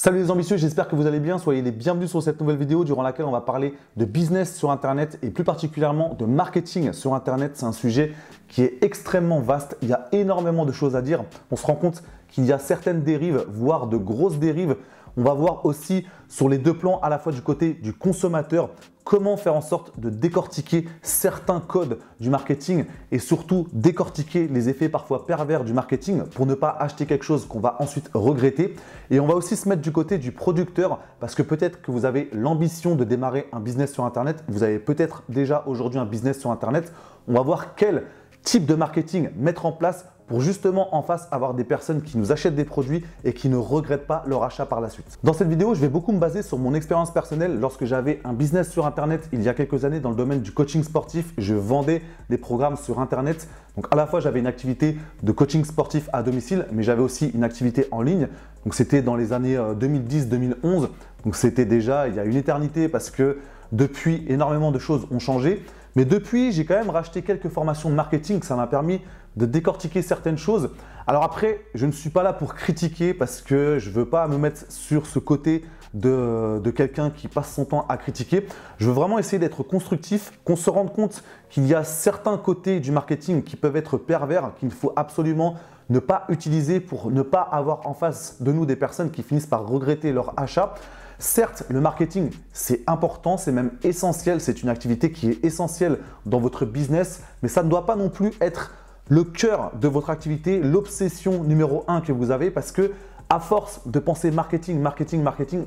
Salut les ambitieux, j'espère que vous allez bien. Soyez les bienvenus sur cette nouvelle vidéo durant laquelle on va parler de business sur Internet et plus particulièrement de marketing sur Internet. C'est un sujet qui est extrêmement vaste. Il y a énormément de choses à dire. On se rend compte qu'il y a certaines dérives, voire de grosses dérives. On va voir aussi sur les deux plans, à la fois du côté du consommateur, comment faire en sorte de décortiquer certains codes du marketing et surtout décortiquer les effets parfois pervers du marketing pour ne pas acheter quelque chose qu'on va ensuite regretter. Et on va aussi se mettre du côté du producteur parce que peut-être que vous avez l'ambition de démarrer un business sur Internet. Vous avez peut-être déjà aujourd'hui un business sur Internet. On va voir quel type de marketing mettre en place pour justement en face avoir des personnes qui nous achètent des produits et qui ne regrettent pas leur achat par la suite. Dans cette vidéo, je vais beaucoup me baser sur mon expérience personnelle lorsque j'avais un business sur Internet il y a quelques années dans le domaine du coaching sportif. Je vendais des programmes sur Internet. Donc à la fois, j'avais une activité de coaching sportif à domicile, mais j'avais aussi une activité en ligne. Donc c'était dans les années 2010-2011. Donc c'était déjà il y a une éternité parce que depuis, énormément de choses ont changé. Mais depuis, j'ai quand même racheté quelques formations de marketing. Ça m'a permis de décortiquer certaines choses. Alors après, je ne suis pas là pour critiquer parce que je ne veux pas me mettre sur ce côté de quelqu'un qui passe son temps à critiquer. Je veux vraiment essayer d'être constructif, qu'on se rende compte qu'il y a certains côtés du marketing qui peuvent être pervers, qu'il faut absolument ne pas utiliser pour ne pas avoir en face de nous des personnes qui finissent par regretter leur achat. Certes, le marketing, c'est important, c'est même essentiel, c'est une activité qui est essentielle dans votre business, mais ça ne doit pas non plus être le cœur de votre activité, l'obsession numéro 1 que vous avez parce que à force de penser marketing,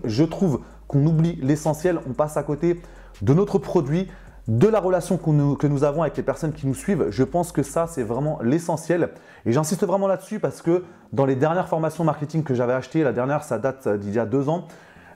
je trouve qu'on oublie l'essentiel, on passe à côté de notre produit, de la relation que nous avons avec les personnes qui nous suivent. Je pense que ça, c'est vraiment l'essentiel et j'insiste vraiment là-dessus parce que dans les dernières formations marketing que j'avais achetées, la dernière, ça date d'il y a 2 ans,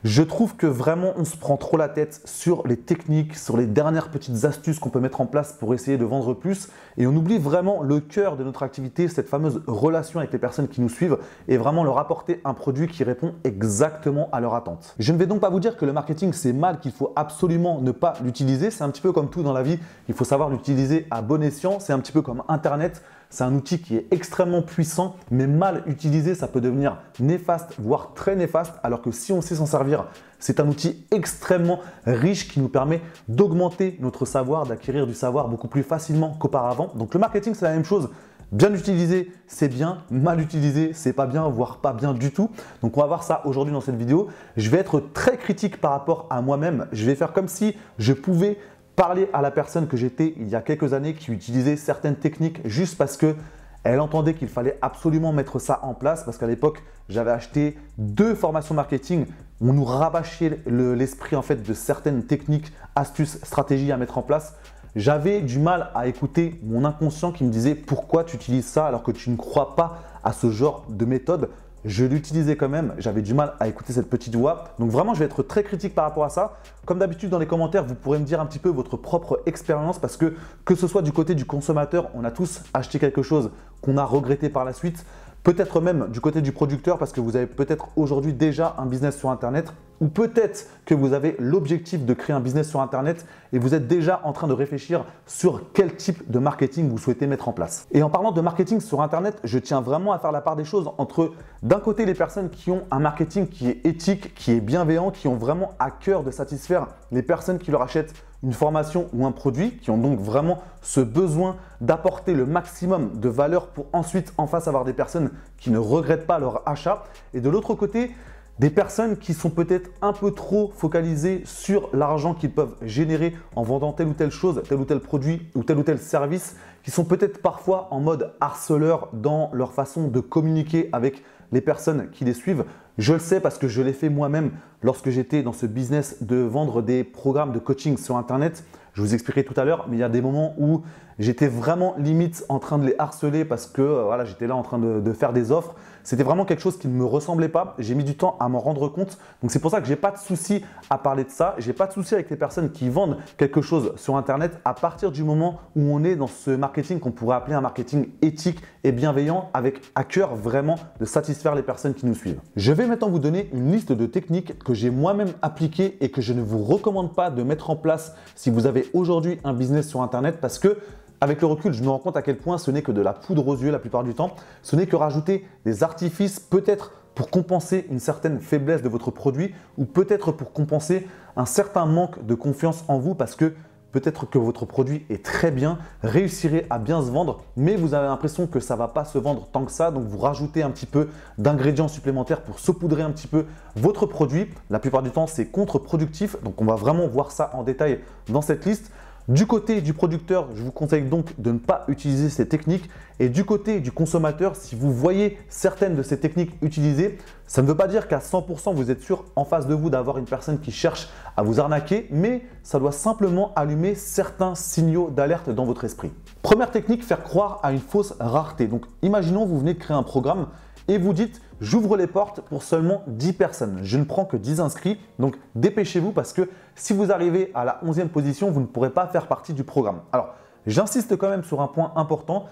je trouve que vraiment on se prend trop la tête sur les techniques, sur les dernières petites astuces qu'on peut mettre en place pour essayer de vendre plus et on oublie vraiment le cœur de notre activité, cette fameuse relation avec les personnes qui nous suivent et vraiment leur apporter un produit qui répond exactement à leur attente. Je ne vais donc pas vous dire que le marketing c'est mal, qu'il faut absolument ne pas l'utiliser, c'est un petit peu comme tout dans la vie, il faut savoir l'utiliser à bon escient, c'est un petit peu comme Internet. C'est un outil qui est extrêmement puissant, mais mal utilisé, ça peut devenir néfaste, voire très néfaste, alors que si on sait s'en servir, c'est un outil extrêmement riche qui nous permet d'augmenter notre savoir, d'acquérir du savoir beaucoup plus facilement qu'auparavant. Donc le marketing, c'est la même chose. Bien utilisé, c'est bien. Mal utilisé, c'est pas bien, voire pas bien du tout. Donc on va voir ça aujourd'hui dans cette vidéo. Je vais être très critique par rapport à moi-même. Je vais faire comme si je pouvais parler à la personne que j'étais il y a quelques années qui utilisait certaines techniques juste parce qu'elle entendait qu'il fallait absolument mettre ça en place parce qu'à l'époque, j'avais acheté 2 formations marketing. On nous rabâchait l'esprit en fait de certaines techniques, astuces, stratégies à mettre en place. J'avais du mal à écouter mon inconscient qui me disait pourquoi tu utilises ça alors que tu ne crois pas à ce genre de méthode. Je l'utilisais quand même, j'avais du mal à écouter cette petite voix. Donc vraiment, je vais être très critique par rapport à ça. Comme d'habitude, dans les commentaires, vous pourrez me dire un petit peu votre propre expérience parce que ce soit du côté du consommateur, on a tous acheté quelque chose qu'on a regretté par la suite. Peut-être même du côté du producteur parce que vous avez peut-être aujourd'hui déjà un business sur Internet ou peut-être que vous avez l'objectif de créer un business sur Internet et vous êtes déjà en train de réfléchir sur quel type de marketing vous souhaitez mettre en place. Et en parlant de marketing sur Internet, je tiens vraiment à faire la part des choses entre d'un côté les personnes qui ont un marketing qui est éthique, qui est bienveillant, qui ont vraiment à cœur de satisfaire les personnes qui leur achètent une formation ou un produit, qui ont donc vraiment ce besoin d'apporter le maximum de valeur pour ensuite en face avoir des personnes qui ne regrettent pas leur achat. Et de l'autre côté, des personnes qui sont peut-être un peu trop focalisées sur l'argent qu'ils peuvent générer en vendant telle ou telle chose, tel ou tel produit ou tel service, qui sont peut-être parfois en mode harceleur dans leur façon de communiquer avec les personnes qui les suivent. Je le sais parce que je l'ai fait moi-même lorsque j'étais dans ce business de vendre des programmes de coaching sur Internet. Je vous expliquerai tout à l'heure, mais il y a des moments où j'étais vraiment limite en train de les harceler parce que voilà, j'étais là en train de faire des offres. C'était vraiment quelque chose qui ne me ressemblait pas. J'ai mis du temps à m'en rendre compte. Donc c'est pour ça que je n'ai pas de souci à parler de ça. Je n'ai pas de souci avec les personnes qui vendent quelque chose sur Internet à partir du moment où on est dans ce marketing qu'on pourrait appeler un marketing éthique et bienveillant avec à cœur vraiment de satisfaire les personnes qui nous suivent. Je vais maintenant vous donner une liste de techniques que j'ai moi-même appliquées et que je ne vous recommande pas de mettre en place si vous avez aujourd'hui un business sur Internet parce que avec le recul, je me rends compte à quel point ce n'est que de la poudre aux yeux la plupart du temps. Ce n'est que rajouter des artifices peut-être pour compenser une certaine faiblesse de votre produit ou peut-être pour compenser un certain manque de confiance en vous parce que peut-être que votre produit est très bien, réussirez à bien se vendre, mais vous avez l'impression que ça ne va pas se vendre tant que ça. Donc, vous rajoutez un petit peu d'ingrédients supplémentaires pour saupoudrer un petit peu votre produit. La plupart du temps, c'est contre-productif. Donc, on va vraiment voir ça en détail dans cette liste. Du côté du producteur, je vous conseille donc de ne pas utiliser ces techniques. Et du côté du consommateur, si vous voyez certaines de ces techniques utilisées, ça ne veut pas dire qu'à 100% vous êtes sûr en face de vous d'avoir une personne qui cherche à vous arnaquer, mais ça doit simplement allumer certains signaux d'alerte dans votre esprit. Première technique, faire croire à une fausse rareté. Donc imaginons vous venez de créer un programme et vous dites « j'ouvre les portes pour seulement 10 personnes, je ne prends que 10 inscrits, donc dépêchez-vous parce que si vous arrivez à la 11e position, vous ne pourrez pas faire partie du programme ». Alors, j'insiste quand même sur un point important.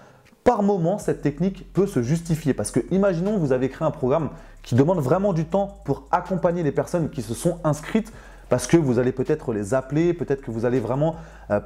Par moment, cette technique peut se justifier parce que imaginons vous avez créé un programme qui demande vraiment du temps pour accompagner les personnes qui se sont inscrites parce que vous allez peut-être les appeler, peut-être que vous allez vraiment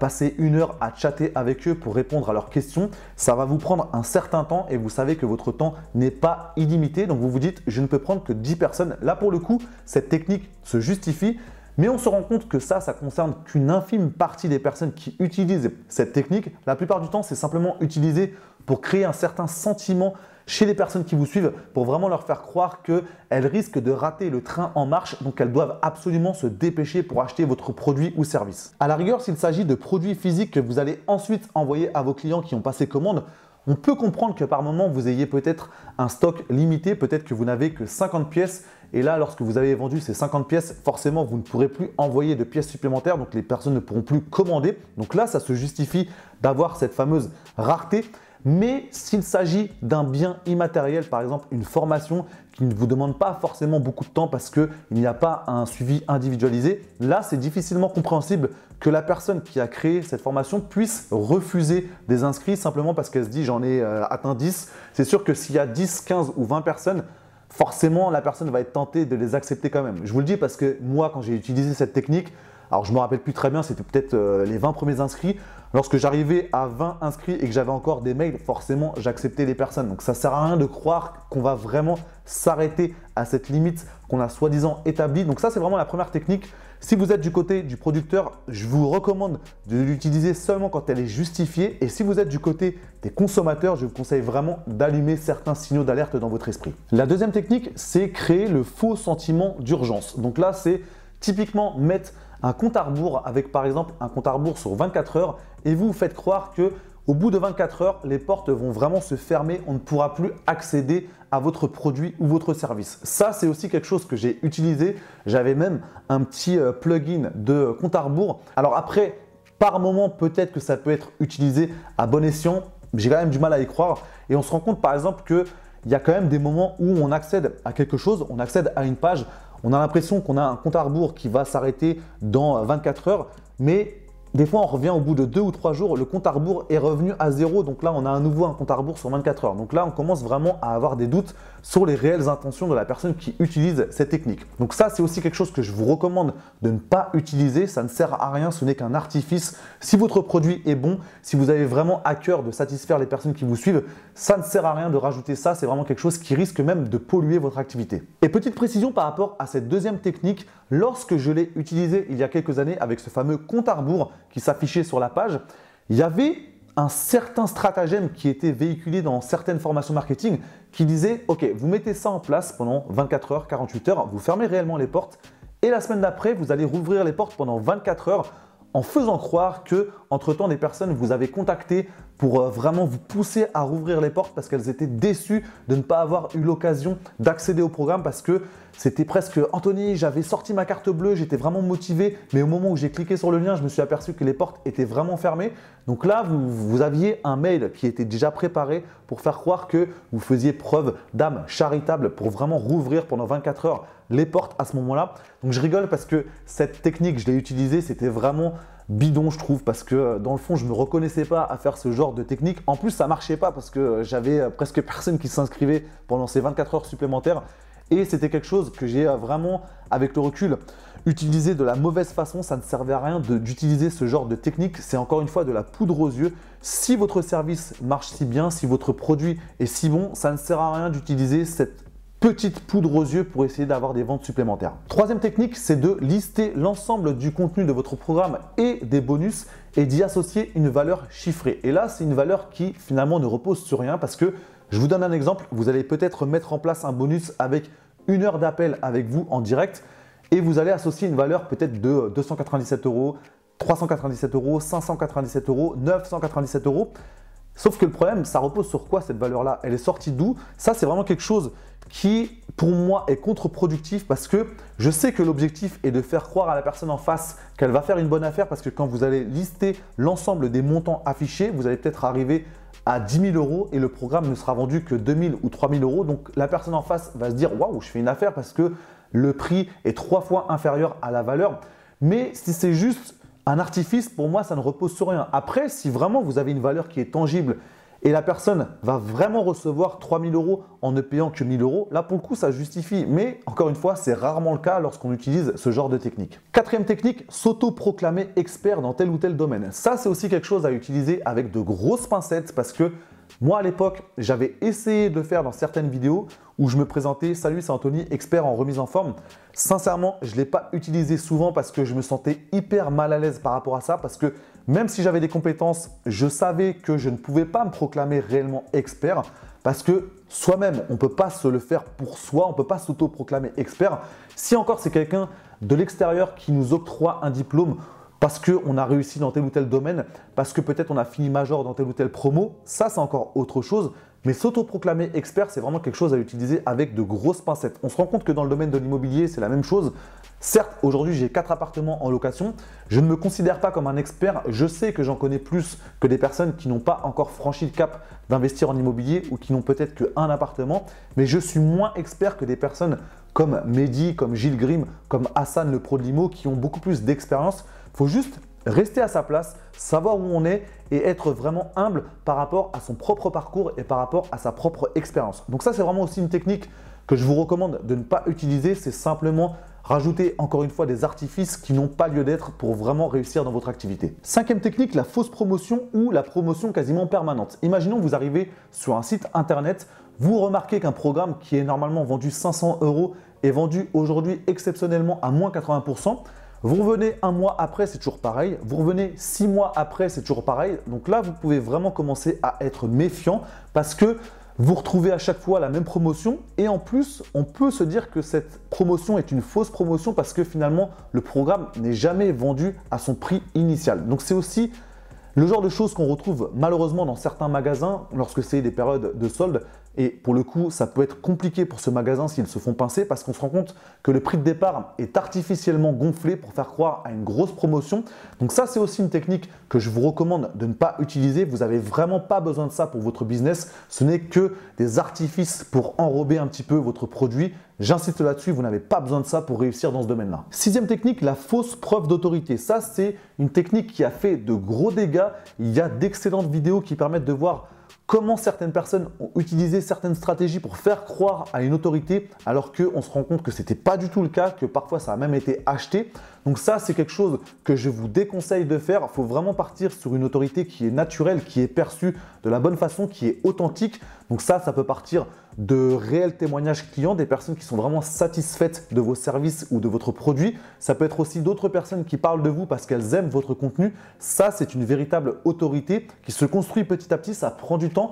passer 1 heure à chatter avec eux pour répondre à leurs questions. Ça va vous prendre un certain temps et vous savez que votre temps n'est pas illimité. Donc vous vous dites, je ne peux prendre que 10 personnes. Là pour le coup, cette technique se justifie. Mais on se rend compte que ça concerne qu'une infime partie des personnes qui utilisent cette technique. La plupart du temps, c'est simplement utilisé pour créer un certain sentiment chez les personnes qui vous suivent pour vraiment leur faire croire qu'elles risquent de rater le train en marche, donc elles doivent absolument se dépêcher pour acheter votre produit ou service. À la rigueur, s'il s'agit de produits physiques que vous allez ensuite envoyer à vos clients qui ont passé commande, on peut comprendre que par moment, vous ayez peut-être un stock limité, peut-être que vous n'avez que 50 pièces. Et là, lorsque vous avez vendu ces 50 pièces, forcément, vous ne pourrez plus envoyer de pièces supplémentaires. Donc, les personnes ne pourront plus commander. Donc là, ça se justifie d'avoir cette fameuse rareté. Mais s'il s'agit d'un bien immatériel, par exemple une formation qui ne vous demande pas forcément beaucoup de temps parce qu'il n'y a pas un suivi individualisé, là c'est difficilement compréhensible que la personne qui a créé cette formation puisse refuser des inscrits simplement parce qu'elle se dit j'en ai atteint 10. C'est sûr que s'il y a 10, 15 ou 20 personnes, forcément la personne va être tentée de les accepter quand même. Je vous le dis parce que moi quand j'ai utilisé cette technique, alors je ne me rappelle plus très bien, c'était peut-être les 20 premiers inscrits. Lorsque j'arrivais à 20 inscrits et que j'avais encore des mails, forcément j'acceptais les personnes. Donc ça ne sert à rien de croire qu'on va vraiment s'arrêter à cette limite qu'on a soi-disant établie. Donc ça c'est vraiment la première technique. Si vous êtes du côté du producteur, je vous recommande de l'utiliser seulement quand elle est justifiée. Et si vous êtes du côté des consommateurs, je vous conseille vraiment d'allumer certains signaux d'alerte dans votre esprit. La deuxième technique, c'est créer le faux sentiment d'urgence. Donc là, c'est typiquement mettre un compte à rebours avec par exemple un compte à rebours sur 24 heures et vous faites croire que au bout de 24 heures, les portes vont vraiment se fermer, on ne pourra plus accéder à votre produit ou votre service. Ça, c'est aussi quelque chose que j'ai utilisé. J'avais même un petit plugin de compte à rebours. Alors après, par moment, peut-être que ça peut être utilisé à bon escient. J'ai quand même du mal à y croire et on se rend compte par exemple qu'il y a quand même des moments où on accède à quelque chose, on accède à une page, on a l'impression qu'on a un compte à rebours qui va s'arrêter dans 24 heures, mais des fois, on revient au bout de 2 ou 3 jours, le compte à rebours est revenu à 0. Donc là, on a à nouveau un compte à rebours sur 24 heures. Donc là, on commence vraiment à avoir des doutes sur les réelles intentions de la personne qui utilise cette technique. Donc ça, c'est aussi quelque chose que je vous recommande de ne pas utiliser. Ça ne sert à rien, ce n'est qu'un artifice. Si votre produit est bon, si vous avez vraiment à cœur de satisfaire les personnes qui vous suivent, ça ne sert à rien de rajouter ça. C'est vraiment quelque chose qui risque même de polluer votre activité. Et petite précision par rapport à cette deuxième technique, lorsque je l'ai utilisé il y a quelques années avec ce fameux compte à rebours qui s'affichait sur la page, il y avait un certain stratagème qui était véhiculé dans certaines formations marketing qui disait « Ok, vous mettez ça en place pendant 24 heures, 48 heures, vous fermez réellement les portes et la semaine d'après, vous allez rouvrir les portes pendant 24 heures en faisant croire que, entre-temps, des personnes vous avaient contacté pour vraiment vous pousser à rouvrir les portes parce qu'elles étaient déçues de ne pas avoir eu l'occasion d'accéder au programme parce que c'était presque « Anthony, j'avais sorti ma carte bleue, j'étais vraiment motivé, mais au moment où j'ai cliqué sur le lien, je me suis aperçu que les portes étaient vraiment fermées. » Donc là, vous aviez un mail qui était déjà préparé pour faire croire que vous faisiez preuve d'âme charitable pour vraiment rouvrir pendant 24 heures les portes à ce moment-là. Donc je rigole parce que cette technique, je l'ai utilisée, c'était vraiment bidon je trouve parce que dans le fond je ne me reconnaissais pas à faire ce genre de technique. En plus ça ne marchait pas parce que j'avais presque personne qui s'inscrivait pendant ces 24 heures supplémentaires et c'était quelque chose que j'ai vraiment avec le recul utilisé de la mauvaise façon. Ça ne servait à rien d'utiliser ce genre de technique, c'est encore une fois de la poudre aux yeux. Si votre service marche si bien, si votre produit est si bon, ça ne sert à rien d'utiliser cette petite poudre aux yeux pour essayer d'avoir des ventes supplémentaires. Troisième technique, c'est de lister l'ensemble du contenu de votre programme et des bonus et d'y associer une valeur chiffrée. Et là, c'est une valeur qui finalement ne repose sur rien parce que, je vous donne un exemple, vous allez peut-être mettre en place un bonus avec 1 heure d'appel avec vous en direct et vous allez associer une valeur peut-être de 297 €, 397 €, 597 €, 997 €. Sauf que le problème, ça repose sur quoi cette valeur-là? Elle est sortie d'où? Ça, c'est vraiment quelque chose qui, pour moi, est contre-productif parce que je sais que l'objectif est de faire croire à la personne en face qu'elle va faire une bonne affaire parce que quand vous allez lister l'ensemble des montants affichés, vous allez peut-être arriver à 10 000 € et le programme ne sera vendu que 2 000 ou 3 000 €. Donc, la personne en face va se dire « Waouh, je fais une affaire parce que le prix est 3 fois inférieur à la valeur. » Mais si c'est juste un artifice, pour moi, ça ne repose sur rien. Après, si vraiment vous avez une valeur qui est tangible et la personne va vraiment recevoir 3 000 € en ne payant que 1 000 €, là, pour le coup, ça justifie. Mais encore une fois, c'est rarement le cas lorsqu'on utilise ce genre de technique. Quatrième technique, s'auto-proclamer expert dans tel ou tel domaine. Ça, c'est aussi quelque chose à utiliser avec de grosses pincettes parce que moi, à l'époque, j'avais essayé de le faire dans certaines vidéos où je me présentais « Salut, c'est Anthony, expert en remise en forme ». Sincèrement, je ne l'ai pas utilisé souvent parce que je me sentais hyper mal à l'aise par rapport à ça parce que même si j'avais des compétences, je savais que je ne pouvais pas me proclamer réellement expert parce que soi-même, on ne peut pas se le faire pour soi, on ne peut pas s'auto-proclamer expert. Si encore c'est quelqu'un de l'extérieur qui nous octroie un diplôme parce qu'on a réussi dans tel ou tel domaine, parce que peut-être on a fini major dans tel ou tel promo, ça c'est encore autre chose. Mais s'autoproclamer expert, c'est vraiment quelque chose à utiliser avec de grosses pincettes. On se rend compte que dans le domaine de l'immobilier, c'est la même chose. Certes, aujourd'hui, j'ai 4 appartements en location. Je ne me considère pas comme un expert. Je sais que j'en connais plus que des personnes qui n'ont pas encore franchi le cap d'investir en immobilier ou qui n'ont peut-être qu'un appartement. Mais je suis moins expert que des personnes comme Mehdi, comme Gilles Grimm, comme Hassan, le pro de l'IMO, qui ont beaucoup plus d'expérience. Il faut juste rester à sa place, savoir où on est et être vraiment humble par rapport à son propre parcours et par rapport à sa propre expérience. Donc ça, c'est vraiment aussi une technique que je vous recommande de ne pas utiliser. C'est simplement rajouter encore une fois des artifices qui n'ont pas lieu d'être pour vraiment réussir dans votre activité. Cinquième technique, la fausse promotion ou la promotion quasiment permanente. Imaginons que vous arrivez sur un site internet, vous remarquez qu'un programme qui est normalement vendu 500 € est vendu aujourd'hui exceptionnellement à moins 80%. Vous revenez un mois après, c'est toujours pareil. Vous revenez 6 mois après, c'est toujours pareil. Donc là, vous pouvez vraiment commencer à être méfiant parce que vous retrouvez à chaque fois la même promotion et en plus, on peut se dire que cette promotion est une fausse promotion parce que finalement, le programme n'est jamais vendu à son prix initial. Donc c'est aussi le genre de choses qu'on retrouve malheureusement dans certains magasins lorsque c'est des périodes de soldes. Et pour le coup, ça peut être compliqué pour ce magasin s'ils se font pincer parce qu'on se rend compte que le prix de départ est artificiellement gonflé pour faire croire à une grosse promotion. Donc ça, c'est aussi une technique que je vous recommande de ne pas utiliser. Vous n'avez vraiment pas besoin de ça pour votre business. Ce n'est que des artifices pour enrober un petit peu votre produit. J'insiste là-dessus, vous n'avez pas besoin de ça pour réussir dans ce domaine-là. Sixième technique, la fausse preuve d'autorité. Ça, c'est une technique qui a fait de gros dégâts. Il y a d'excellentes vidéos qui permettent de voir comment certaines personnes ont utilisé certaines stratégies pour faire croire à une autorité alors qu'on se rend compte que ce n'était pas du tout le cas, que parfois ça a même été acheté. Donc ça, c'est quelque chose que je vous déconseille de faire. Il faut vraiment partir sur une autorité qui est naturelle, qui est perçue de la bonne façon, qui est authentique. Donc ça peut partir de réels témoignages clients, des personnes qui sont vraiment satisfaites de vos services ou de votre produit. Ça peut être aussi d'autres personnes qui parlent de vous parce qu'elles aiment votre contenu. Ça, c'est une véritable autorité qui se construit petit à petit, ça prend du temps.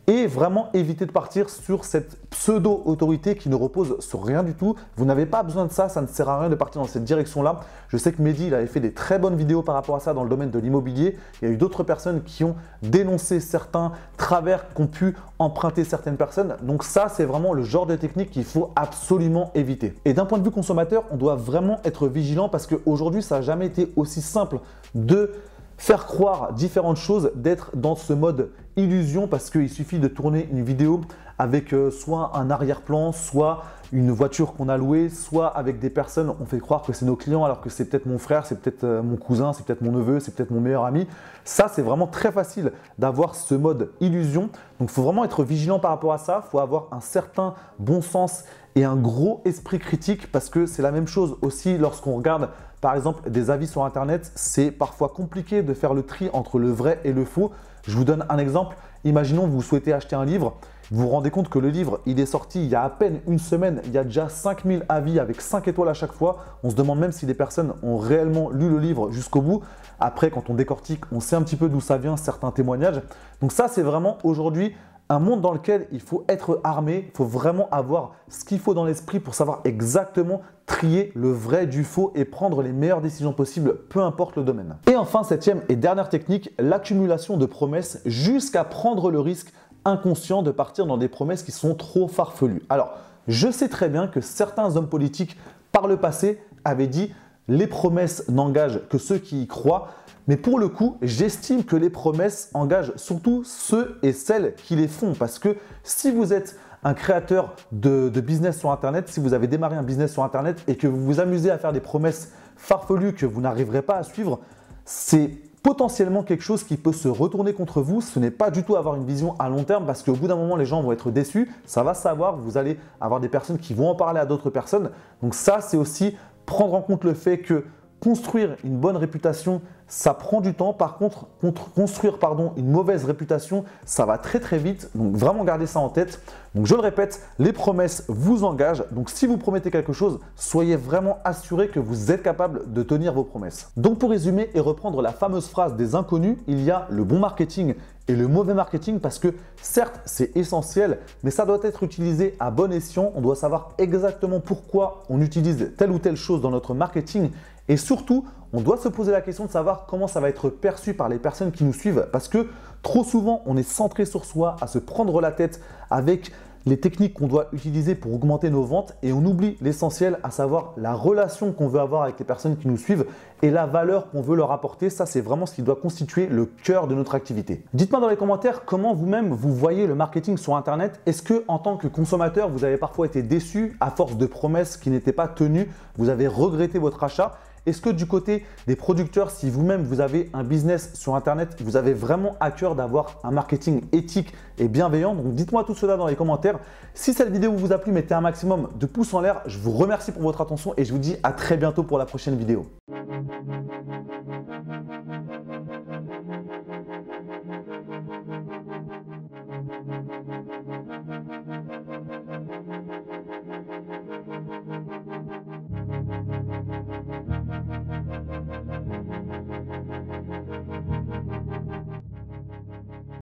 Et vraiment éviter de partir sur cette pseudo-autorité qui ne repose sur rien du tout. Vous n'avez pas besoin de ça, ça ne sert à rien de partir dans cette direction-là. Je sais que Mehdi, il avait fait des très bonnes vidéos par rapport à ça dans le domaine de l'immobilier. Il y a eu d'autres personnes qui ont dénoncé certains travers qu'ont pu emprunter certaines personnes. Donc ça, c'est vraiment le genre de technique qu'il faut absolument éviter. Et d'un point de vue consommateur, on doit vraiment être vigilant parce qu'aujourd'hui, ça n'a jamais été aussi simple de faire croire différentes choses, d'être dans ce mode illusion parce qu'il suffit de tourner une vidéo avec soit un arrière-plan, soit une voiture qu'on a louée, soit avec des personnes, on fait croire que c'est nos clients alors que c'est peut-être mon frère, c'est peut-être mon cousin, c'est peut-être mon neveu, c'est peut-être mon meilleur ami. Ça, c'est vraiment très facile d'avoir ce mode illusion. Donc, il faut vraiment être vigilant par rapport à ça. Il faut avoir un certain bon sens et un gros esprit critique parce que c'est la même chose aussi lorsqu'on regarde par exemple des avis sur Internet. C'est parfois compliqué de faire le tri entre le vrai et le faux. Je vous donne un exemple. Imaginons que vous souhaitez acheter un livre Vous vous rendez compte que le livre, il est sorti il y a à peine une semaine, il y a déjà 5000 avis avec 5 étoiles à chaque fois. On se demande même si les personnes ont réellement lu le livre jusqu'au bout. Après, quand on décortique, on sait un petit peu d'où ça vient, certains témoignages. Donc ça, c'est vraiment aujourd'hui un monde dans lequel il faut être armé, il faut vraiment avoir ce qu'il faut dans l'esprit pour savoir exactement trier le vrai du faux et prendre les meilleures décisions possibles, peu importe le domaine. Et enfin, septième et dernière technique, l'accumulation de promesses jusqu'à prendre le risque inconscient de partir dans des promesses qui sont trop farfelues. Alors, je sais très bien que certains hommes politiques par le passé avaient dit « les promesses n'engagent que ceux qui y croient ». Mais pour le coup, j'estime que les promesses engagent surtout ceux et celles qui les font. Parce que si vous êtes un créateur de business sur Internet, si vous avez démarré un business sur Internet et que vous vous amusez à faire des promesses farfelues que vous n'arriverez pas à suivre, c'est potentiellement quelque chose qui peut se retourner contre vous. Ce n'est pas du tout avoir une vision à long terme parce qu'au bout d'un moment, les gens vont être déçus. Ça va savoir, vous allez avoir des personnes qui vont en parler à d'autres personnes. Donc ça, c'est aussi prendre en compte le fait que construire une bonne réputation, ça prend du temps. Par contre, construire une mauvaise réputation, ça va très très vite. Donc vraiment gardez ça en tête. Donc je le répète, les promesses vous engagent. Donc si vous promettez quelque chose, soyez vraiment assuré que vous êtes capable de tenir vos promesses. Donc pour résumer et reprendre la fameuse phrase des inconnus, il y a le bon marketing et le mauvais marketing parce que certes, c'est essentiel, mais ça doit être utilisé à bon escient. On doit savoir exactement pourquoi on utilise telle ou telle chose dans notre marketing. Et surtout, on doit se poser la question de savoir comment ça va être perçu par les personnes qui nous suivent parce que trop souvent, on est centré sur soi, à se prendre la tête avec les techniques qu'on doit utiliser pour augmenter nos ventes et on oublie l'essentiel, à savoir la relation qu'on veut avoir avec les personnes qui nous suivent et la valeur qu'on veut leur apporter. Ça, c'est vraiment ce qui doit constituer le cœur de notre activité. Dites-moi dans les commentaires comment vous-même vous voyez le marketing sur Internet. Est-ce que en tant que consommateur, vous avez parfois été déçu à force de promesses qui n'étaient pas tenues, vous avez regretté votre achat? Est-ce que du côté des producteurs, si vous-même vous avez un business sur Internet, vous avez vraiment à cœur d'avoir un marketing éthique et bienveillant? Donc dites-moi tout cela dans les commentaires. Si cette vidéo vous a plu, mettez un maximum de pouces en l'air. Je vous remercie pour votre attention et je vous dis à très bientôt pour la prochaine vidéo.